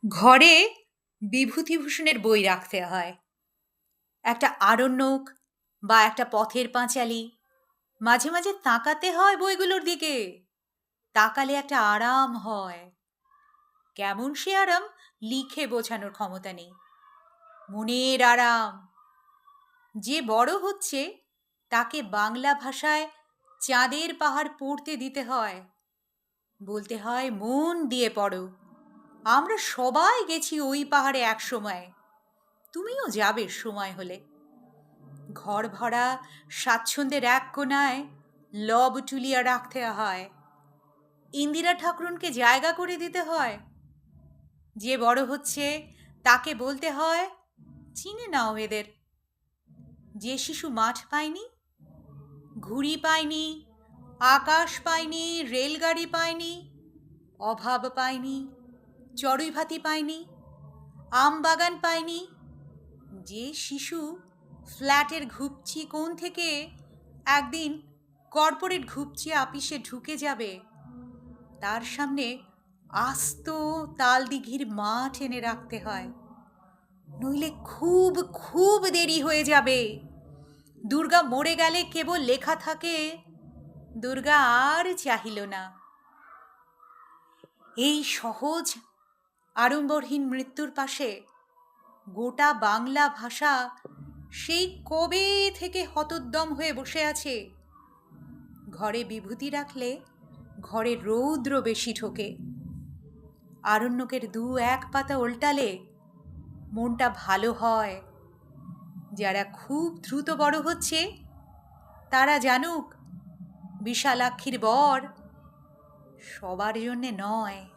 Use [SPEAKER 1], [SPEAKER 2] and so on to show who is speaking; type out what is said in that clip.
[SPEAKER 1] ঘরে বিভূতিভূষণের বই রাখতে হয়। একটা আরণ্যক বা একটা পথের পাঁচালী, মাঝে মাঝে তাকাতে হয় বইগুলোর দিকে। তাকালে একটা আরাম হয়। কেমন সে আরাম লিখে বোঝানোর ক্ষমতা নেই। মনের আরাম। যে বড় হচ্ছে তাকে বাংলা ভাষায় চাঁদের পাহাড় পড়তে দিতে হয়। বলতে হয় মন দিয়ে পড়ো। আমরা সবাই গেছি ওই পাহাড়ে এক সময়। তুমিও যাবে সময় হলে। ঘর ভরা স্বাচ্ছন্দ্যের এক কোণায় লব টুলিয়া রাখতে হয়। ইন্দিরা ঠাকরুনকে জায়গা করে দিতে হয়। যে বড় হচ্ছে তাকে বলতে হয় চিনে নাও এদের। যে শিশু মাঠ পায়নি, ঘুড়ি পায়নি, আকাশ পায়নি, রেলগাড়ি পায়নি, অভাব পায়নি, চড়ুই ভাতি পায়নি, আম বাগান পায়নি, যে শিশু ফ্ল্যাটের ঘুপচি কোণ থেকে একদিন কর্পোরেট ঘুপচি আপিসে ঢুকে যাবে, তার সামনে আস্ত তালদিঘির মাঠ এনে রাখতে হয়। নইলে খুব খুব দেরি হয়ে যাবে। দুর্গা মরে গেলে কেবল লেখা থাকে দুর্গা আর চাহিল না। এই সহজ আড়ম্বরহীন মৃত্যুর পাশে গোটা বাংলা ভাষা সেই কবে থেকে হতোদ্যম হয়ে বসে আছে। ঘরে বিভূতি রাখলে ঘরে রৌদ্র বেশি ঢোকে। আরণ্যকের দু এক পাতা উল্টালে মনটা ভালো হয়। যারা খুব দ্রুত বড় হচ্ছে তারা জানুক বিশালাক্ষীর বর সবার জন্যে নয়।